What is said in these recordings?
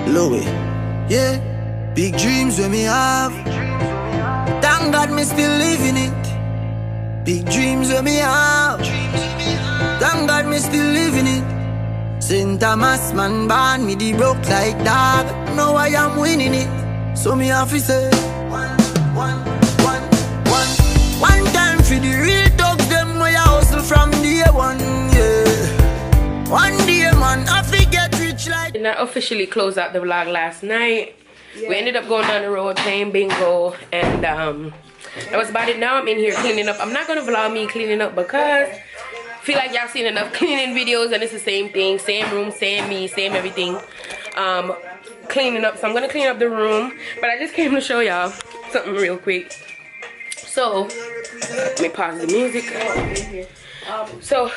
Louis. Yeah, big dreams when me have. Thank God me still living it. Big dreams when me have. Thank God me still living it. St. Thomas man born me the broke like dog. Now I am winning it. So me have to say one time for the real dogs, them way I hustle from day one, yeah. One day man, I forget rich like. And I officially closed out the vlog last night. Yeah. We ended up going down the road playing bingo, and that was about it. Now I'm in here cleaning up. I'm not gonna vlog me cleaning up because I feel like y'all seen enough cleaning videos and it's the same thing, same room, same me, same everything. Cleaning up, so I'm gonna clean up the room, but I just came to show y'all something real quick. So let me pause the music. So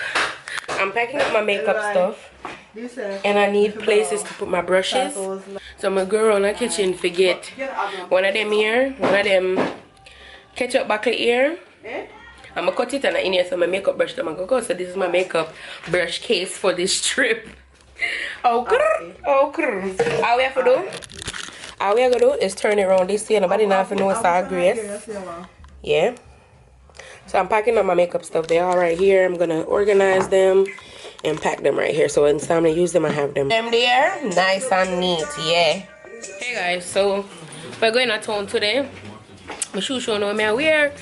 I'm packing up my makeup stuff, and I need places to put my brushes. So my girl in the kitchen forget one of them here, one of them ketchup buckle here. I'm gonna cut it and in here, so my makeup brush them go. So this is my makeup brush case for this trip. All we have to do, is turn it around this way. Nobody now have to know it's our grace. Yeah. So I'm packing up my makeup stuff. They all right here. I'm gonna organize them and pack them right here. So when it's time to use them, I have them there, nice and neat. Yeah. Hey guys, so we're going to town today. My shoe show now me I wear.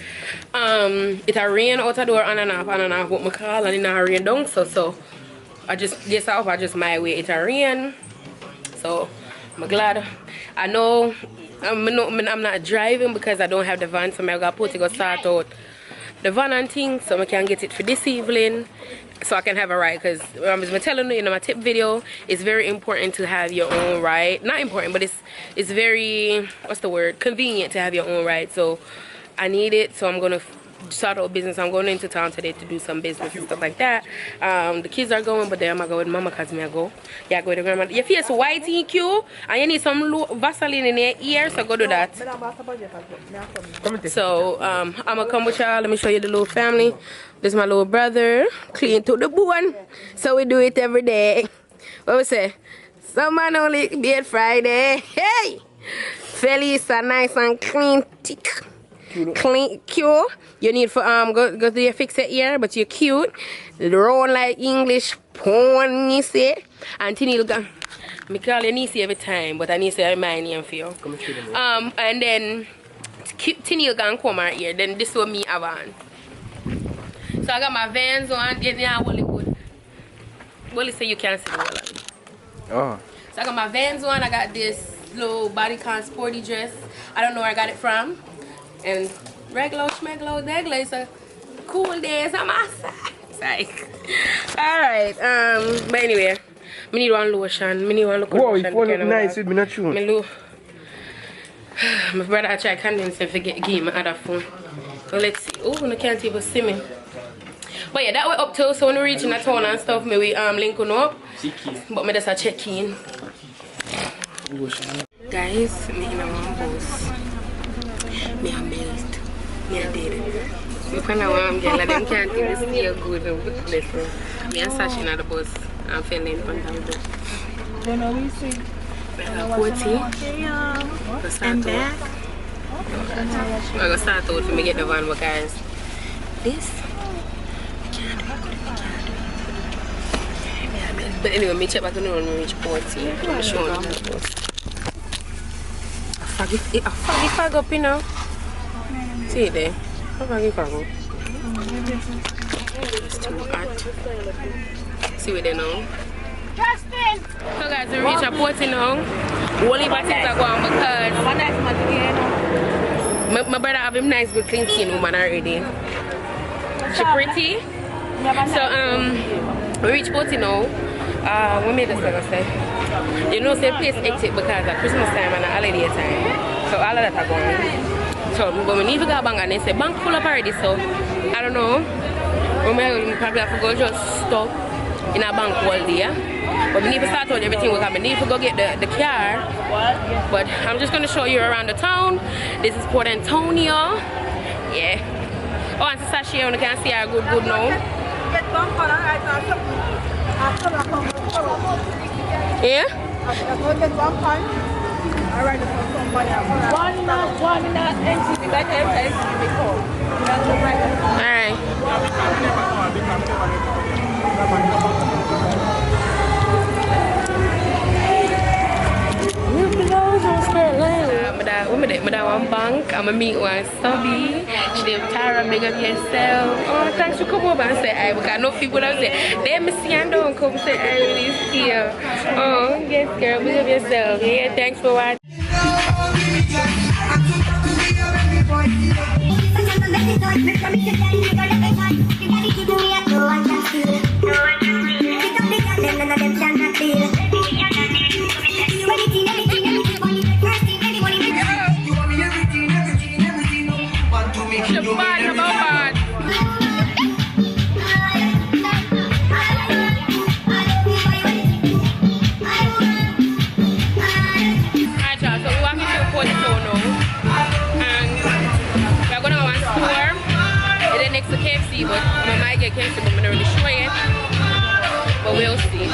It a rain out the door on and off what my call, and it not rain down. So I just guess off. I just my way. It a rain. So I'm glad. I know I'm not driving because I don't have the van, so I gotta put to go start out the van and things so I can get it for this evening so I can have a ride. Because I'm telling you in my tip video, it's very important to have your own ride. Not important, but it's very, what's the word, convenient to have your own ride. So I need it, so I'm gonna start out business. I'm going into town today to do some business and stuff like that. The kids are going, but then I'm gonna go with mama because me I go. Yeah, go with the grandma. Your face white in queue and you need some Vaseline in your ear, so go do that. So I'm gonna come with y'all. Let me show you the little family. This is my little brother, clean to the bone. So we do it every day. What we say? Some man only beard Friday. Hey! Felice are nice and clean, thick. Clean, cute. You need for go to your fix it here, but you're cute. Round like English pony say. And Tini go. Me call you Nisi every time, but I need to say my name for you. And then Tini go come right here. Then this one me have on. So I got my Vans on. Yeah, Hollywood. Well, say you can't see the wall. Oh. So I got my Vans on. I got this little bodycon sporty dress. I don't know where I got it from. And regular schmeglo degla is a cool day as I'm outside. Alright, but anyway, I need one lotion. I need one lotion. Whoa, if one nice with me not true. My brother I try condense and forget give my other phone. So let's see. Oh, I can't even see me. But yeah, that way up to, so when we reach in the town and stuff, maybe link on up. But me just a check in. Guys, me in a one bus. Me a belt. Me a dead. Me find a warm girl and them can't even stay good and good place. Me and Sashi in the bus. I'm feeling from the bus. Then are we see? We have a 40. I'm back. I'm going to start out for me get the van, but guys, this can't do it. But anyway, me check back on when we reach 40. I'm showing you the bus. A foggy fog up, you know. See it there? A foggy fog up. It's too hot. See what they know. Justin! So guys, we reach a port now. Only but things are going because my brother have him nice good clean skin woman already. She pretty. So we reach port now. What made us say? You know, say place hectic because at Christmas time and holiday time. So all of that are going. So but we need to go bank and they say bank full up already, so I don't know. We probably have to go just stop in a bank all day. But we need to start out everything because we need to go get the car. But I'm just gonna show you around the town. This is Port Antonio. Yeah. Oh, and Sashi, you can see our good now. Yeah? Go get one pan. Alright, one not empty. We got empty before. That's the right. Alright. But one bank, I'm a meet one subby. She did Tara, big up yourself. Oh, thanks for coming over and say hi. Because I know people that say, they miss you and don't come say hi really here. Oh, yes, girl, big up yourself. Yeah, thanks for watching. But I might get cancer, but I'm not really sure yet. But we'll see.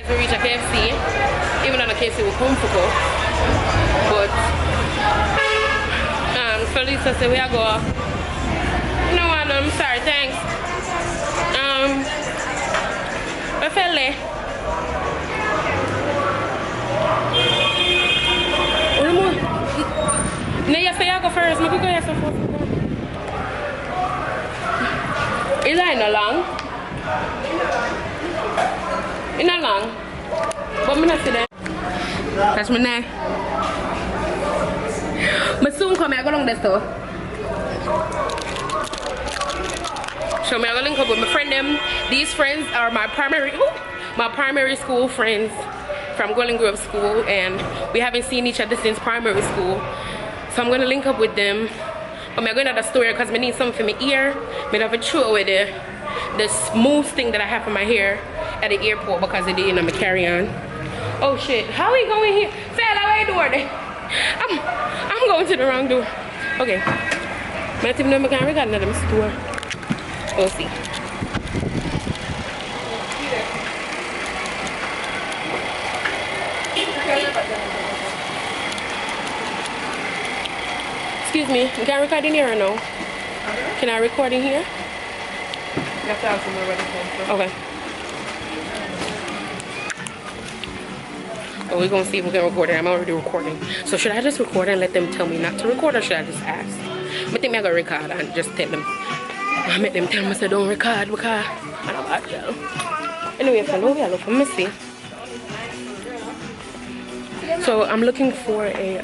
We reach a KFC, even though the KFC was comfortable, but Felisa said we are go. No one, I'm sorry, thanks. I fell there. No, you say I go first. I go first. Is that not long? It's not long. But I'm not see that. That's my name. But soon come, I go along this store. So I'm gonna link up with my friend them. These friends are my primary school friends from Golden Grove School, and we haven't seen each other since primary school. So I'm gonna link up with them. But I'm going to the store because I need something for my ear. I have a throw away the smooth thing that I have for my hair at the airport because it didn't carry on. Oh shit, how are we going here? Fella, where door there? I'm going to the wrong door. Okay. I don't know if I got another store. We'll see. Excuse me, can I record in here or no? Can I record in here? You have to have somewhere ready for. Okay. Well, we're gonna see if we can record it. I'm already recording. So should I just record and let them tell me not to record, or should I just ask? I think I'm gonna record and just tell them. I make them tell me say don't record because I don't bad girl. Anyway, if I know we look, let me see. So I'm looking for a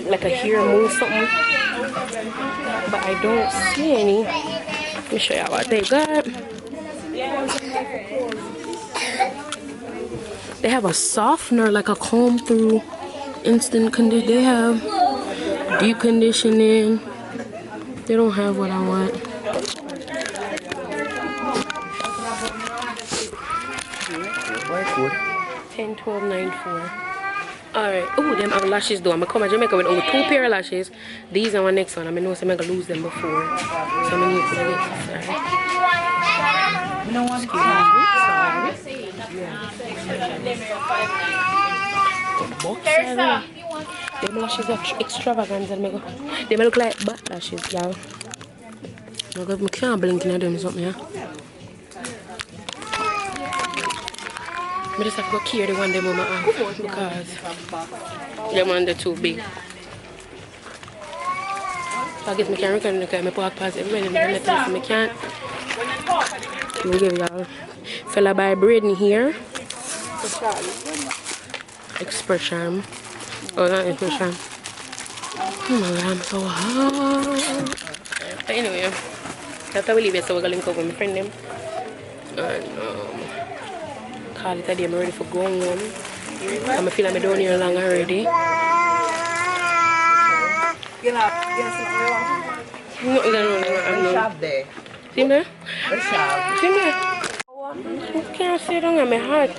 like a hair move something, but I don't see any. Let me show y'all what they got. They have a softener, like a comb through instant condition. They have deep conditioning. They don't have what I want. $10, $12, $9, $4. Alright. Oh, them eyelashes though. I'm gonna come to Jamaica with only 2 pair of lashes. These are my next one. I know I'm gonna lose them before. So I'm gonna need to get this. No one. Them lashes are extravagant. They look like butt lashes, y'all. I can't blink in them something, yeah. I just have to go carry the one them on my arm because them one they're too big. So I guess I can't record because I walk past everybody and I can't. We'll give y'all fella by Braden here. Expression. Oh, not expression. Oh my god, I'm so hot. But anyway, after we leave it, so we're gonna link up with my friend them. And call it a day, I'm ready for going home. I'm feeling I'm down here long already. No. Shop there. See me? The shop. See me? I can't sit down on my heart.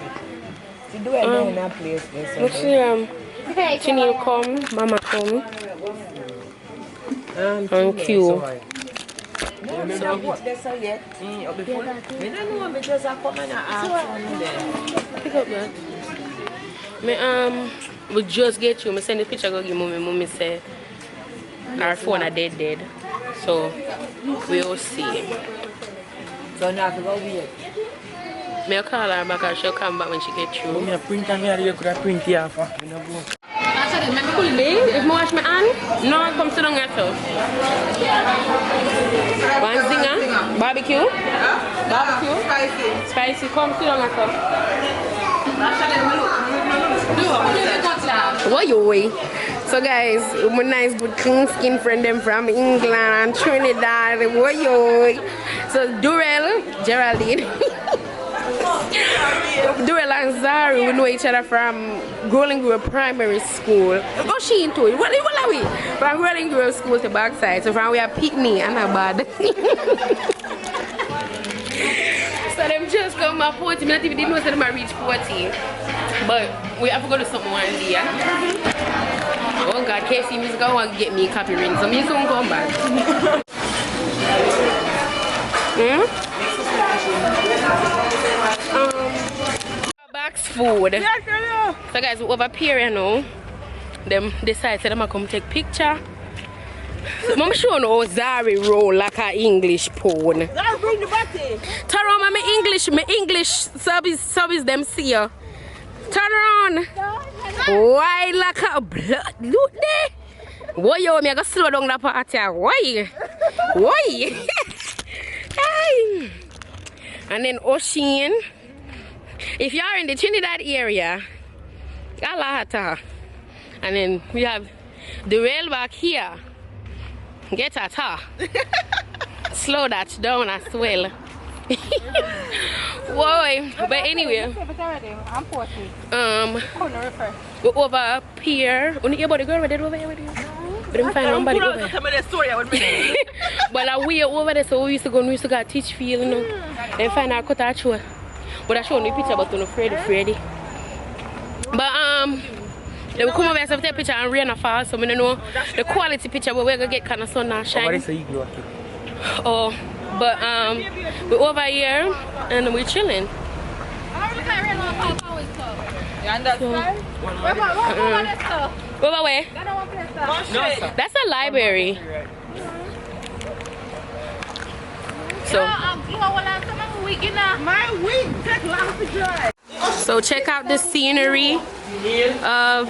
You do it in that place. Let's see, Chinil come, Mama come. And Q. No, I don't work there so yet. I don't know because I come and I ask them. Pick up that. We just get you. I send the picture go give mommy. Mommy say our phone are dead. So we'll see. So now to go wait. I'll call her back and she'll come back when she gets through. I'm print and you could have print here for. If I wash my hand, no one comes to the yourself. One zinger, barbecue. Barbecue. Spicy, come to the yourself. What you way? So guys, my nice good clean skin friend them from England, Trinidad. What you way? So Durrell, Geraldine. Durrell and Zari, we know each other from Growing Grove Primary School. Oh, she into it. What are we? From Growing Grove School to Backside. So from we are Pitney and a bad. So them just come up 40 minutes. Even didn't know that I reach 40. But we have to go to something one day. Oh God, KC Music want to get me a copy ring. So me soon come back. Box food. So guys, over here, you know, them decide to them come take picture. So I'm sure no Zari roll like an English phone. Turn on my English service them see you. Turn around. Why like a blood? Look there. Why you me I go slow down the party? Why? Hey. And then Ocean. If you are in the Trinidad area, Galahata. And then we have the rail back here. Get at her. Slow that down as well. Whoa, but anyway. We're over up here. Only about the girl over there. But didn't find nobody over there. But we are over there, so we used to go to teach field, you know. Then find our cut our show. But I show you a picture about Freddy. But they will come over and take a picture and rain a fall, so we don't know the quality picture, but we're gonna get kind of sun and shine. Oh, but we're over here and we're chilling. Over where? That's a library. So check out the scenery of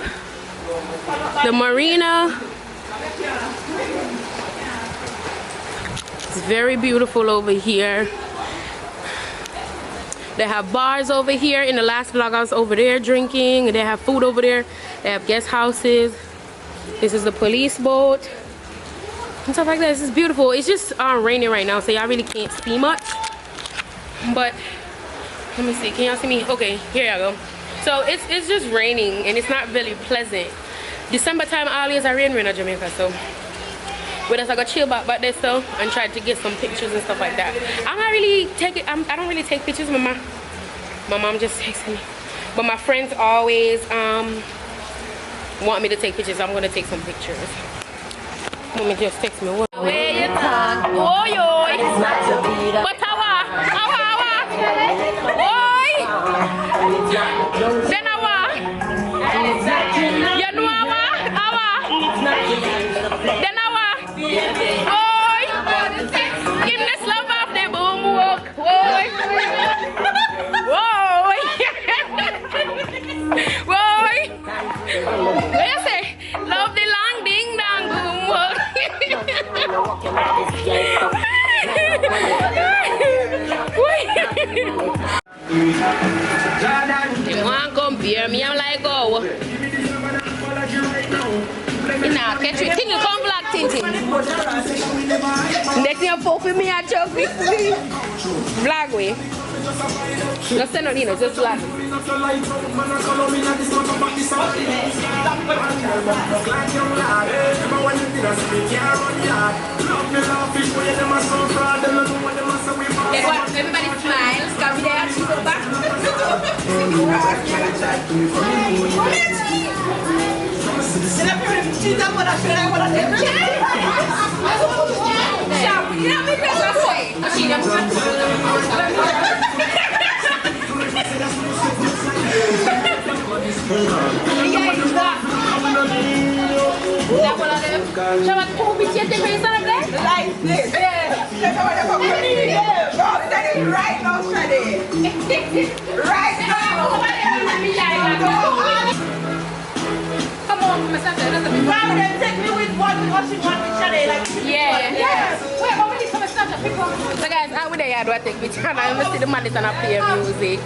the marina. It's very beautiful over here. They have bars over here. In the last vlog I was over there drinking. They have food over there. They have guest houses. This is the police boat and stuff like that. This is beautiful. It's just raining right now, so y'all really can't see much. But let me see, can y'all see me? Okay, here y'all go. So it's just raining and it's not really pleasant. December time always a rain in Jamaica, so we just go chill back there so and try to get some pictures and stuff like that. I don't really take pictures. My mom just texted me, but my friends always want me to take pictures. I'm gonna take some pictures. Mommy just text me. Where you talk? Oh yo, but awa. Oi. Then awa. You know awa. Then awa. Oi. Give me this love off the boom walk. Oi. Oi. What you say? Love the long ding dong boom walk. Next thing you fuck with me, I choke me. Vlog way. Just send on in, just vlog. Everybody smiles. Come there, she go back. Right now, Shade. Right now. Come on, Mr. Rather than take me with one because she wants with Shade. Like, yeah. Wait, but we need some Snapchat people. So guys, out with the yard, I take picture and I see the man is on a play music.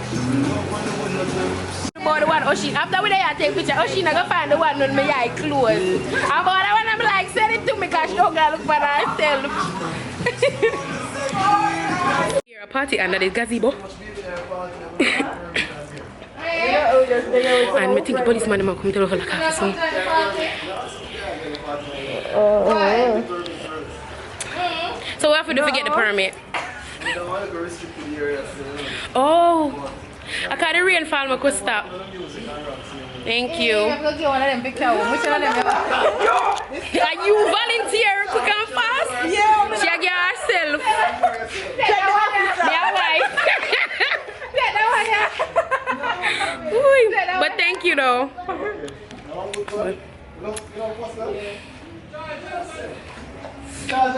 About the one Oshi, after we there take picture, Oshi not gonna find the one when my eye closed. About that one I'm like, send it to me because she don't gotta look for herself. Here a party under the gazebo. And I think the policeman might come to look like a soon. So we have to do to get the permit. Oh, I can't the rainfall I could stop. Thank you. Are you volunteer quick and fast? Yeah. She get herself. Yeah, why? But thank you though.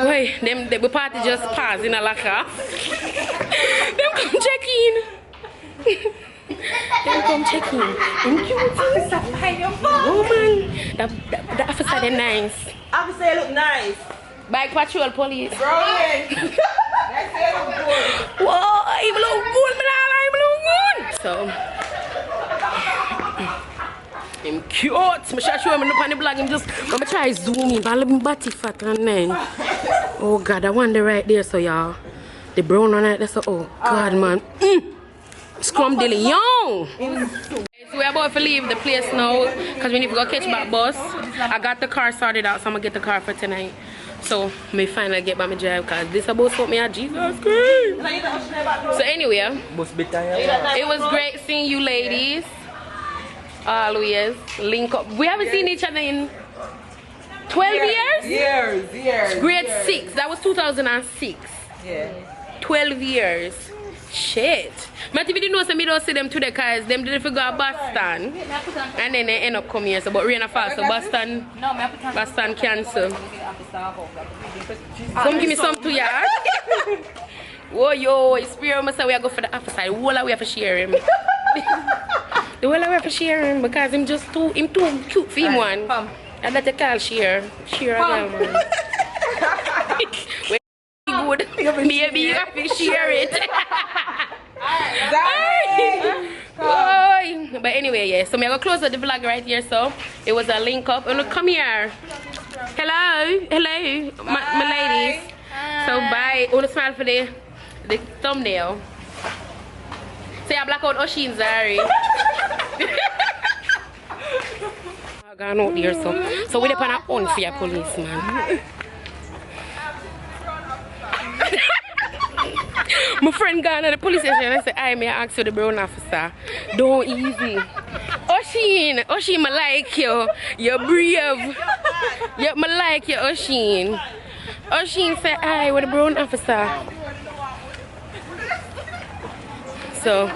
Wait, the party just passed in a locker. Them come check in. Them come check in. Oh man, the officer they nice. Officer, you look nice. Bike patrol police. Bro, whoa, he look good, man. He look good. So, I'm cute. I'm show him up on the blog. I'm gonna try zoom in, but I'm body fat and then. Oh God, I want the right there, so y'all. The brown one right there, so oh God, man. Scrum dilly, yo. So we're about to leave the place now because we need to go catch back bus. I got the car sorted out, so I'm gonna get the car for tonight. So me finally get by my drive because this about sort me out. Jesus Christ. So anyway, it was great seeing you ladies. Always link up. We haven't seen each other in 12 years? Years. Grade 6. That was 2006. Yeah. 12 years. Shit. But if you didn't know, so me don't see them today because them didn't figure out Boston. And then they end up coming here. So, but rain fall, so Boston cancel. Come give me some to ya. Whoa, yo, it's spirit must say we are go for the Harborside. Whole we have to share him. The whole we have to share him because him just too cute for him one. And that they call share. Share again, man. Good. Maybe you have to share it. But anyway, yeah. So I'm gonna close the vlog right here. So it was a link up. And come here. Hello, my ladies. Hi. So bye. I want to smile for the thumbnail. Say I black out Oshin Zari. I got out there so we depend on unfair policeman. My friend gone at the police station and I said, I may ask you the brown officer. Don't easy. Oshin, I like you. You're brave. Yeah, I like you, Oshin. Oshin said, I with the brown officer. So,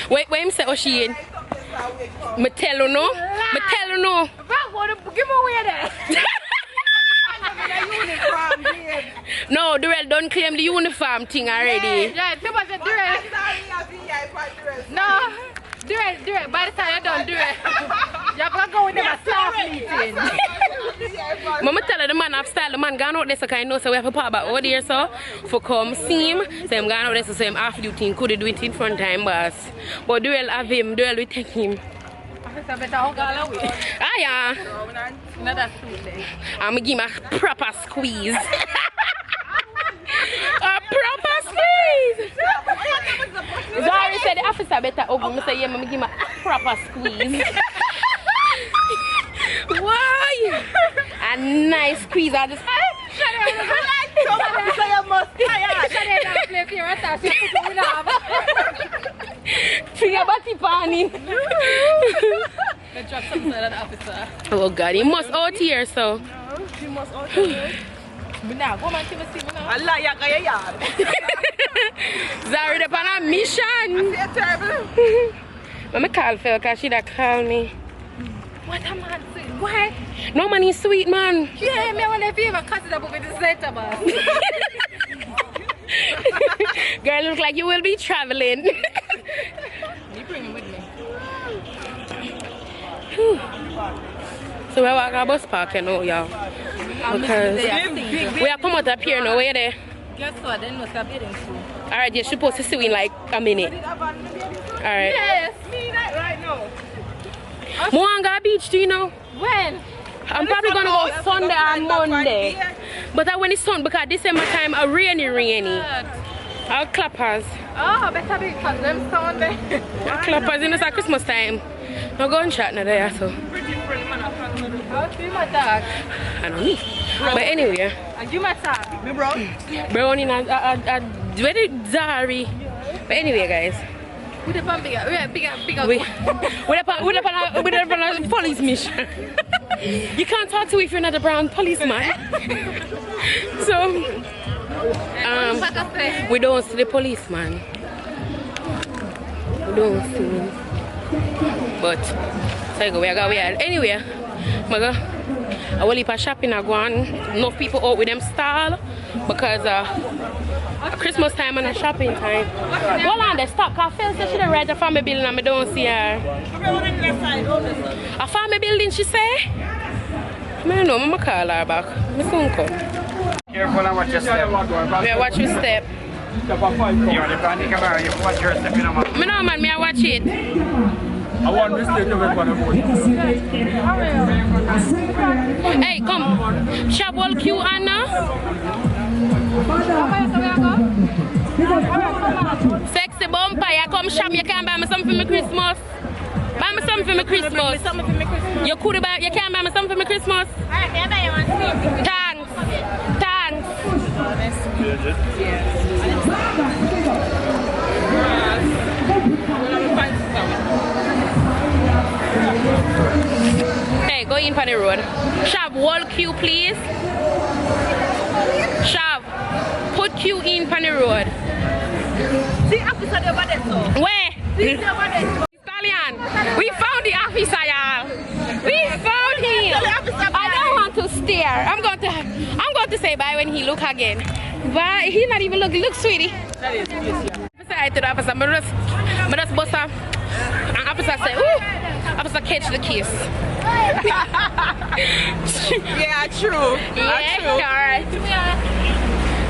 wait, him say Oshin. Me tell you no. Give me away there. No, Durrell don't claim the uniform thing already. Yeah, people say Durrell. No, Durrell, by the time you're done, Durrell, you're going to go with them a staff meeting. Mama tell her the man have style, the man gone out there so I know so we have to pop back out there so for come see him. So I'm gone out there so I'm half duty could do it in front of him boss. But Durrell have him, Durrell will take him. officer better hug all away. Ah, yeah. Not that sweet then. I'm gonna give him a proper squeeze. A proper squeeze. Zari said the officer better hug me. I say, yeah, I'm gonna give him a proper squeeze. Why? A nice squeeze. I just. Figure body pani. Oh God, he must out here, so. He must out here. Zari up on a mission. Let me call Phil because she that call me. What a man sweet. Why? No man, he's sweet man. Yeah, me want to be able to cut it up with the center, man. Girl, look like you will be traveling. You bring him with me. So we walk our bus park, you know, y'all. Because we are come out up here now, where there? Guess what? Then we'll stop eating food. Alright, you're supposed to see in like a minute. Alright. Yes, me right now. Moanga Beach, do you know? When? I'm probably gonna go Sunday and Monday. But when it's sun, because December time a rainy. Our clappers. Oh, better be because them Sunday. Our clappers, you know, it's Christmas time. No gunshot now there, so. I'll see my dog. I don't know. But anyway. I'll give my dog. Me brown. Brown in a very Zari. But anyway, guys. With a bigger. We're up on a police mission. You can't talk to if you're not a brown policeman. So we don't see the policeman. We don't see him. But so we are anyway. I will leave a shopping at Gwan. Enough people out with them stall because Christmas time and a shopping time. Hold on, they stop. Cause Phil said she done ride a family building and I don't see her. A family building, she say? I don't know, I'm gonna call her back. I soon come. Careful and watch your step. Yeah, watch your step. You want to go on the camera, you watch your step, you know, man. I know, man, I watch it. I want this thing to be on the boat. Hey, come. Shop all Q, Anna. Sexy bumper, you come shop, you can buy me something for my Christmas. Buy me something for my Christmas. You could buy, you can buy me something for my Christmas. Thanks. Thanks. Hey, go in for the road. Shav, wall Q, please. Shav, put Q in for the road. See, officer over there, so. Where? Stallion, we found the officer, y'all. We found him. I don't want to stare. I'm going to say bye when he look again. Bye. He not even look. Look, sweetie. That is yes, yeah. Say to the officer, but just bust her. And officer say, ooh. Officer catch the kiss. Yeah, true. Yeah, true. Alright.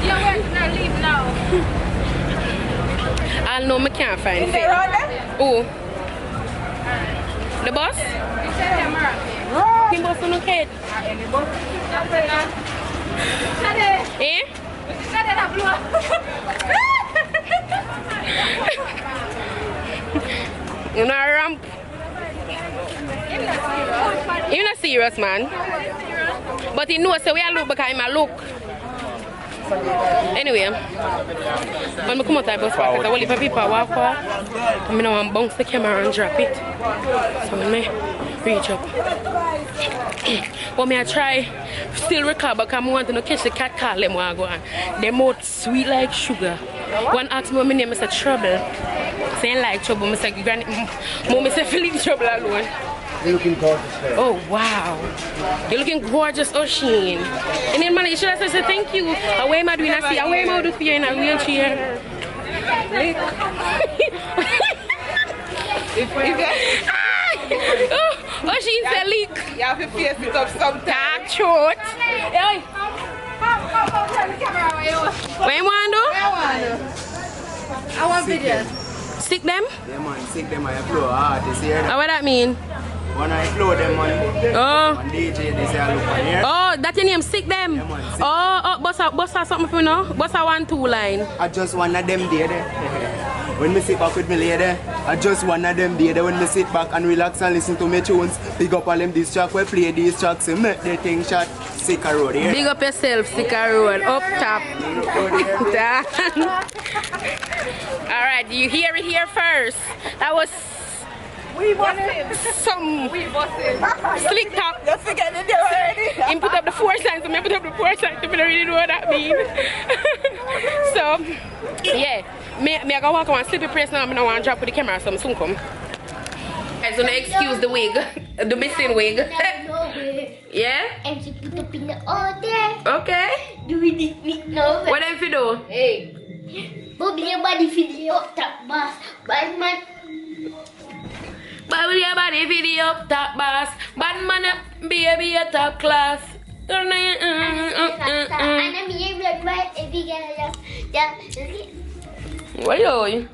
You're working or leave now. I know I can't find it. Oh. The bus? The bus on the kid. Eh? You're not ramp. You're not serious, man. But he knows so we are look because I'm a look. Anyway, when I come out of the bus park, I will leave people walk for. I'm going to bounce the camera and drop it. So when I reach up. But I try still recover because I want to catch the cat call them while I go on. They're more sweet like sugar. One asked me what my name is, Trouble. Saying like trouble, I said, Granny, Mom, I said, leave trouble alone. You're looking gorgeous there. Oh, wow. You're looking gorgeous, Ocean. And then, man, you should have said thank you. Away, am I doing? I see, away, am I doing for you in a wheelchair? Oh, Ocean said leak. You have to face it up sometime. Dark throat. Hey. What you want to do? I want videos. Stick them? Yeah, man, stick them on your floor hard. You see her? What that mean? When I upload them on DJ, they say I look on here. Oh, that your name, Sick Them? Yeah, man, Sick. Oh, boss something for you know? Boss a 1-2 line. I just one of them there. When me sit back with me lady, I just one of them there. When me sit back and relax and listen to my tunes, pick up all them these tracks, we play these tracks and make the thing shot. Sick road here. Big up yourself, Sick road, up top. Alright, you hear it here first. That was some slick top. Don't forget it there already. He put up the 4 signs, so I put up the 4 signs, I don't really know what that means. So, yeah. Me I go walk around sleepy place now, I don't want to drop with the camera, so I'm soon come. So now excuse the wig, the missing wig. Yeah? And she put up in the order. Okay. Do we need no? What if you do? Hey. Bubble your body video up top boss. Bad man. Bubble your body video up top boss. Bad man baby a top class. And I'm here blood white if you get a yeah. What are you?